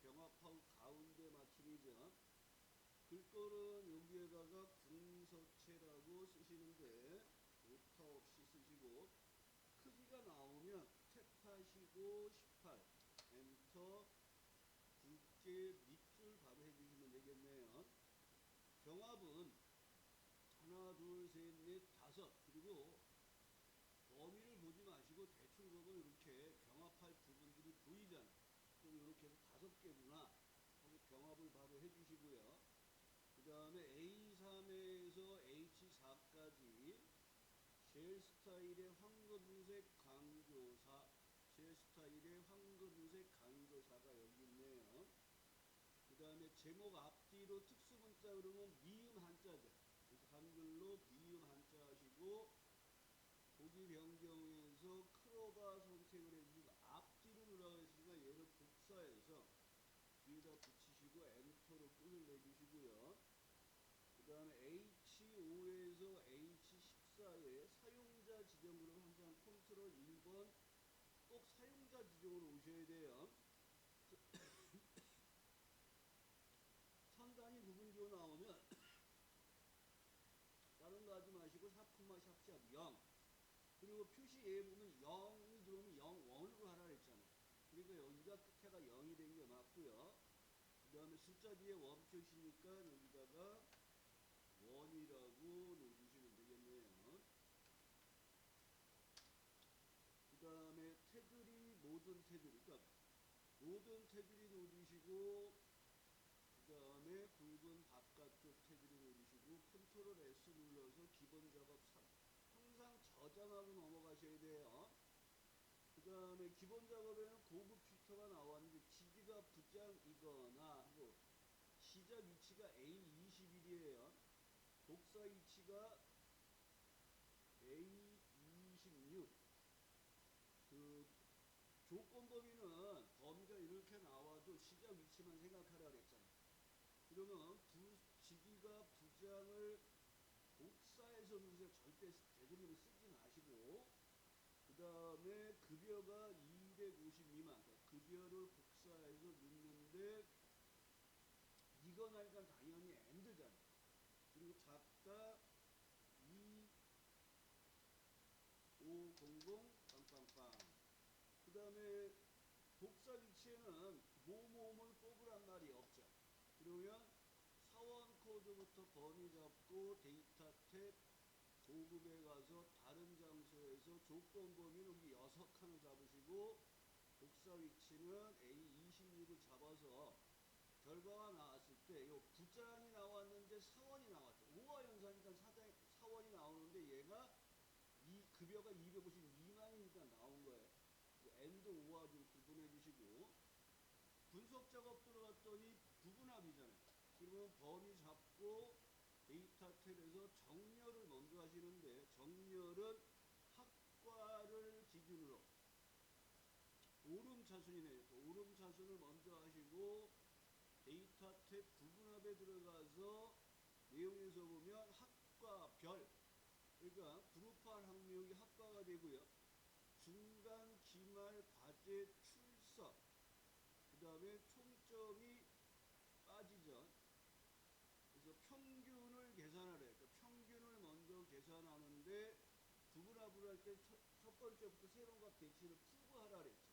병합하고 가운데 막힘이죠. 글꼴은 여기에다가 궁서체라고 쓰시는데 오타 없이 쓰시고 크기가 나오면 탭하시고 18 엔터 굵게 밑줄 바로 해주시면 되겠네요. 병합은 하나 둘 셋 넷 다섯 그리고 범위를 보지 마시고 대충 보면 이렇게 병합할 부분들이 보이잖아. 그럼 이렇게 해서 5개구나 하고 병합을 바로 해주시고요. 그 다음에 A3에서 H4까지 쉘 스타일의 황금색 강조사, 쉘 스타일의 황금색 강조사가 여기 있네요. 그 다음에 제목 앞뒤로 특수문자 그러면 미음 한자죠. 그래서 한글로 미음 한자 하시고 보기 변경해서 크로바 선택을 해주시고 앞뒤로 누르라고 했으니까 얘를 복사해서 뒤에다 붙이시고 엔터로 끝을 내주시고요. 그 다음에 H5에서 H14에 사용자 지정 그러면 항상 컨트롤 1번 꼭 사용자 지정으로 오셔야 돼요. 선 단위 부분기호 나오면 다른 거 하지 마시고 샵콤마 샵샵 0 그리고 표시에 보면 0이 들어오면 0 원으로 하라 그랬잖아요. 그러니까 여기가 끝에가 0이 된 게 맞고요. 그 다음에 숫자 뒤에 원 표시니까 여기다가 원이라고 넣어주시면 되겠네요. 그 다음에 테두리 모든 테두리 그러니까 모든 테두리 넣어주시고 그 다음에 굵은 바깥쪽 테두리 넣어주시고 컨트롤 S 눌러서 기본 작업 3 항상 저장하고 넘어가셔야 돼요. 그 다음에 기본 작업에는 고급 필터가 나왔는데 기기가 부장이거나 하고 시작 위치가 A21이에요. 복사 위치가 A26 그 조건 범위는 범위가 이렇게 나와도 시작 위치만 생각하라 그랬잖아요. 그러면 지기가 부장을 복사해서 넣으세요. 절대 되도록이면 쓰지 마시고 그 다음에 급여가 250 미만 그러니까 급여를 복사해서 넣는데 이거 나니까 당연히 엔드잖아요. 그리고 작가 2500 빵빵빵 그 다음에 복사 위치에는 뭐뭐뭐를 뽑으란 말이 없죠. 그러면 사원 코드부터 범위 잡고 데이터 탭 고급에 가서 다른 장소에서 조건 범위는 여기 6칸을 잡으시고 복사 위치는 A26을 잡아서 결과가 나왔을 때 요 부장이 나왔는데 사원이 나왔죠. 5화 연산이니까 사원이 나오는데 얘가 이 급여가 250 미만이니까 나온 거예요. 엔드 5화 좀 구분해 주시고 분석 작업 들어갔더니 부분합이잖아요. 그러면 범위 잡고 데이터 탭에서 정렬을 먼저 하시는데 정렬은 학과를 기준으로 오름차순이네요. 오름차순을 먼저 하시고 데이터 탭 부분합에 들어가서 내용에서 보면 학과별 그러니까 그룹화 학력이 학과가 되고요. 중간 기말 과제 출석 그 다음에 총점이 빠지죠. 그래서 평균을 계산하래요. 그러니까 평균을 먼저 계산하는데 부분합을 할 때 첫 번째부터 새로운 값 대칭을 풀고 하라 그랬죠.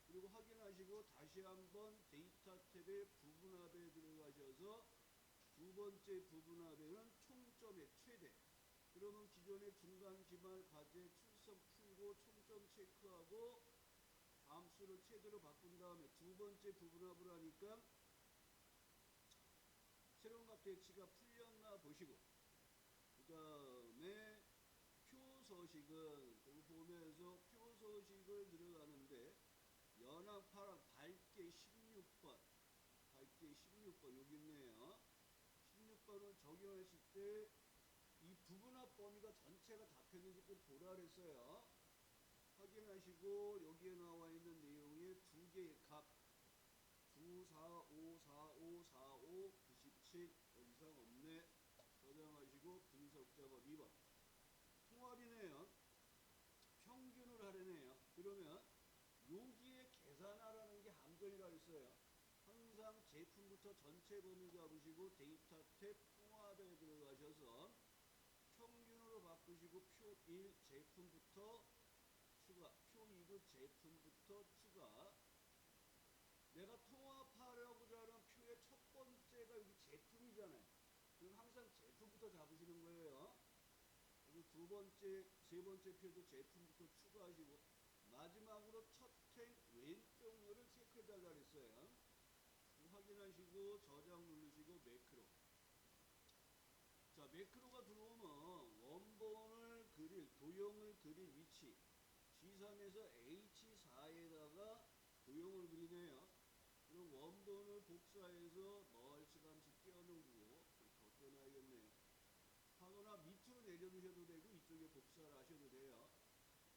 그리고 확인하시고 다시 한번 데이터 탭의 부분합에 들어가셔서 두 번째 부분합에는 총점의 최대 그러면 기존의 중간 기말 과제 출석 풀고 총점 체크하고 함수를 최대로 바꾼 다음에 두 번째 부분합을 하니까 새로운 값 대치가 풀렸나 보시고 그 다음에 표서식은 그거 보면서 표서식을 들어가는데 연합 파랑 밝게 16번 밝게 16번 여기 있네요. 16번을 적용했을 때 이 부분합 범위가 전체가 잡혔는지 꼭 보라 그랬어요. 확인하시고 여기에 나와 있는 내용에 두 개의 값 945, 45, 45, 97 더 이상 없네. 저장하시고 분석 작업 2번 통합이네요. 평균을 하려네요. 그러면 여기에 계산하라는 게 함정이라고 했어요. 항상 제품부터 전체 범위 잡으시고 데이터 탭 통합에 들어가셔서 평균으로 바꾸시고 표 1 제품부터 추가, 표 2도 제품부터 추가. 내가 통합하려고자 하는 표의 첫 번째가 여기 제품이잖아요. 그럼 항상 제품부터 잡으시는 거예요. 그리고 두 번째, 세 번째 표도 제품부터 추가하시고 마지막으로 첫 행 왼쪽 녀를 체크해달라 그랬어요. 확인하시고 저장 누르시고 매크로. 자, 매크로가 들어오면 원본을 그릴, 도형을 그릴 위치 G3에서 H4에다가 도형을 그리네요. 그럼 원본을 복사해서 멀찌감치 띄워놓고 더 띄워놔야겠네요. 하거나 밑으로 내려두셔도 되고 이쪽에 복사를 하셔도 돼요.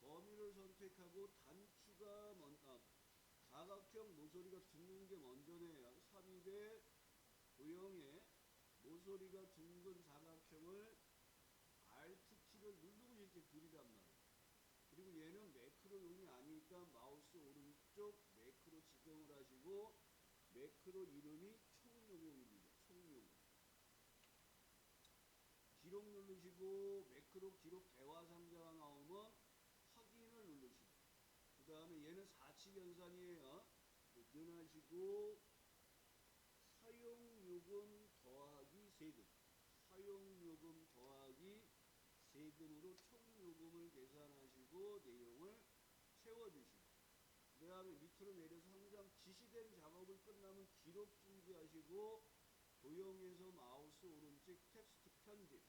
범위를 선택하고 단추가 사각형 모서리가 둥근 게 먼저네요. 삽입의 도형에 모서리가 둥근 사각형을 Alt키를 누르고 이렇게 그리란 말이에요. 그리고 얘는 매크로용이 아니니까 마우스 오른쪽 매크로 지정을 하시고 매크로 이름이 총요금입니다. 총요금. 기록 누르시고 매크로 기록 대화 상자가 나오면 확인을 누르시고 그 다음에 얘는 사칙 연산이에요. 변하시고 사용요금 더하기 세금, 사용요금 더하기 세금으로 총요금을 계산하시고 내용을 채워주시고 그 다음에 밑으로 내려서 항상 지시된 작업을 끝나면 기록 준비하시고 도형에서 마우스 오른쪽 텍스트 편집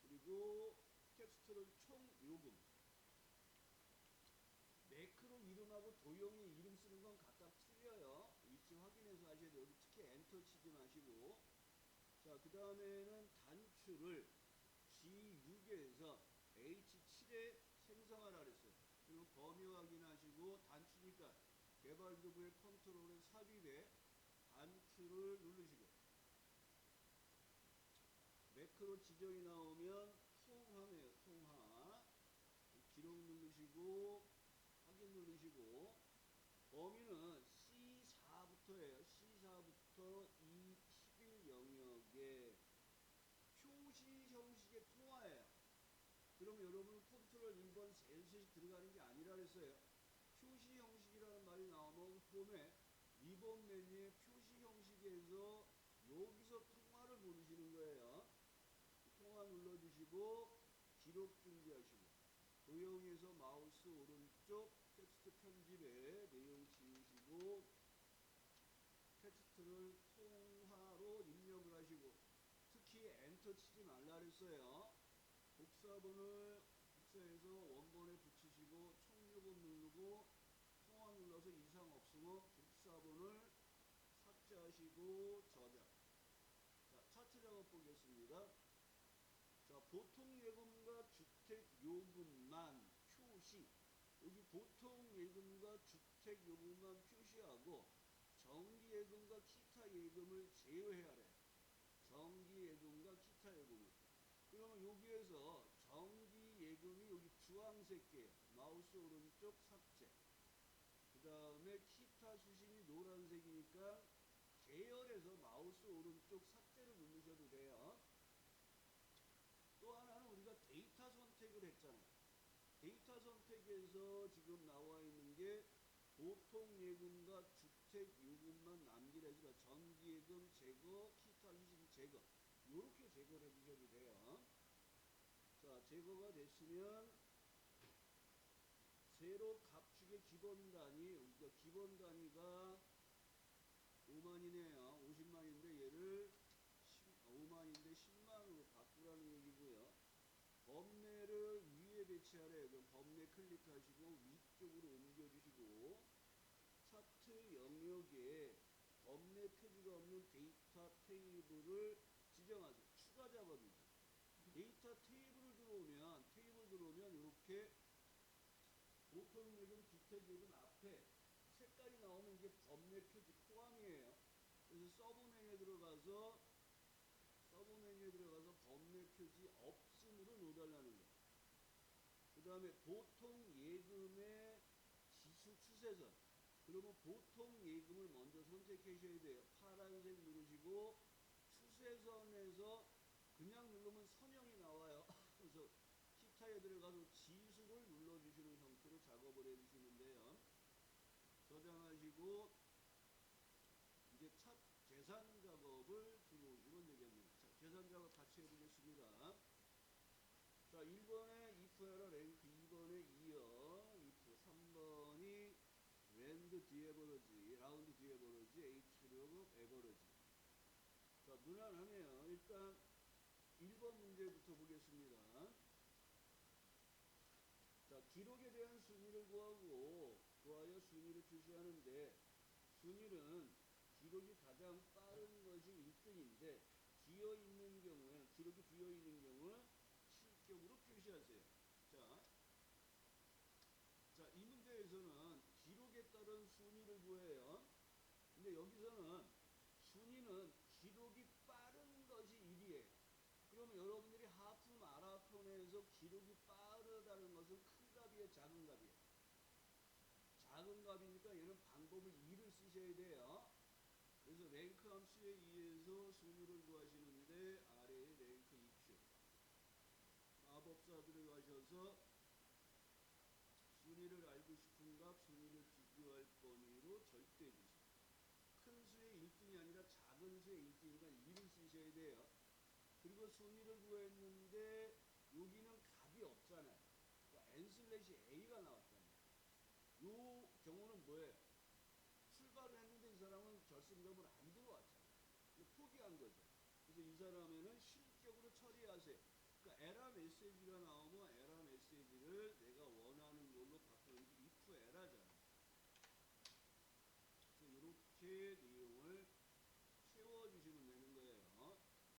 그리고 텍스트를 총요금 매크로 이름하고 도형의 이름 쓰는 건 각각 틀려요. 위치 확인해서 하셔야 돼요. 특히 엔터 치지 마시고 자, 그 다음에는 단추를 G6에서 H7에 생성하라 그랬어요. 그리고 범위 확인하시고 단추니까 개발 도구의 컨트롤에 삽입에 단추를 누르시고 매크로 지정이 나오면 통화네요. 통화 기록 누르시고 확인 누르시고 범위는 C4부터예요. C4부터 이 11 영역에 표시 형식의 통화예요. 그럼 여러분은 컨트롤 1번 셋이 들어가는 게 아니라 그랬어요. 표시 형식이라는 말이 나오면 홈에 리본 메뉴에 표시 형식에서 여기서 통화를 보내시는 거예요. 통화 눌러주시고 기록 준비하시고 도형에서 마우스 오른쪽 텍스트 편집에 내용 지우시고 텍스트를 통화로 입력을 하시고 특히 엔터 치지 말라 그랬어요. 복사본을 복사해서 원본에 붙이시고 총요금 누르고 통화 눌러서 이상 없으면 복사본을 삭제하시고 저장. 자, 차트 작업 보겠습니다. 자, 보통 예금과 주택 요금만 표시. 여기 보통 예금과 주택 요금만 표시하고 정기 예금과 기타 예금을 제외해야 해요. 정기 예금과 기타 예금을. 그러면 여기에서 정기 예금이 여기 주황색이에요. 마우스 오른쪽 삭제. 그 다음에 기타 수신이 노란색이니까 계열에서 마우스 오른쪽 삭제를 누르셔도 돼요. 또 하나는 우리가 데이터 선택을 했잖아요. 데이터 선택에서 지금 나와 있는 게 보통 예금과 주택 요금만 남기래서 정기 예금 제거, 기타 수신 제거 이렇게 제거를 해주셔도 돼요. 자, 제거가 됐으면 세로 갑축의 기본 단위, 우리가 기본 단위가 5만이네요. 50만인데 얘를 5만인데 10만으로 바꾸라는 얘기고요. 범례를 위에 배치하래요. 그럼 범례 클릭하시고 위쪽으로 옮겨주시고 차트 영역에 범례 표기가 없는 데이터 테이블을 지정하세요. 추가 작업이죠. 데이터 테이블 들어오면 이렇게 보통 예금, 주택 예금 앞에 색깔이 나오면 이게 범례 표기 포함이에요. 그래서 서브 메뉴에 들어가서 범례 표지 없음으로 넣어달라는 거예요. 그 다음에 보통 예금의 지수 추세선 그러면 보통 예금을 먼저 선택하셔야 돼요. 파란색 누르시고 추세선에서 그냥 누르면 선형이 나와요. 그래서 시타에 들어가서 지수를 눌러주시는 형태로 작업을 해주시면 돼요. 저장하시고 이제 첫 계산 작업을 들어오시면 되겠네요. 자, 계산 작업 같이 해보겠습니다. 자, 1번에 if error 랭크, 2번에 이어 if, 3번이 랜드 디에버러지, 라운드 디에버러지, H로그 에버러지. 자, 무난하네요. 일단 1번 문제부터 보겠습니다. 자, 기록에 대한 순위를 구하여 순위를 표시하는데 순위는 기록이 가장 빠른 것이 1등인데 기록이 비어 있는 경우는 실격으로 표시하세요. 자, 이 문제에서는 기록에 따른 순위를 구해요. 근데 여기서는 순위는 기록이 빠른 것이 1이에요. 그러면 여러분들이 하프 마라톤에서 기록이 빠르다는 것은 큰 값이에요, 작은 값이에요? 작은 값이니까 얘는 방법을 2를 쓰셔야 돼요. 그래서 랭크 함수에 의해서 순위를 구하시는데 아래에 랭크 EQ 마법사 들어가셔서 순위를 알고 싶은 값, 순위를 비교할 범위로 절대 주소. 큰 수의 1등이 아니라 작은 수의 1등이니까 2를 쓰셔야 돼요. 그리고 순위를 구했는데 여기는 값이 없잖아요. 그러니까 n/a가 나왔잖아요. 요 경우는 뭐예요? 출발을 했는데 이 사람은 결승점을 안 들어왔잖아요. 포기한 거죠. 그래서 이 사람에는 실격으로 처리하세요. 그러니까 에러 메시지가 나오면 에러 메시지를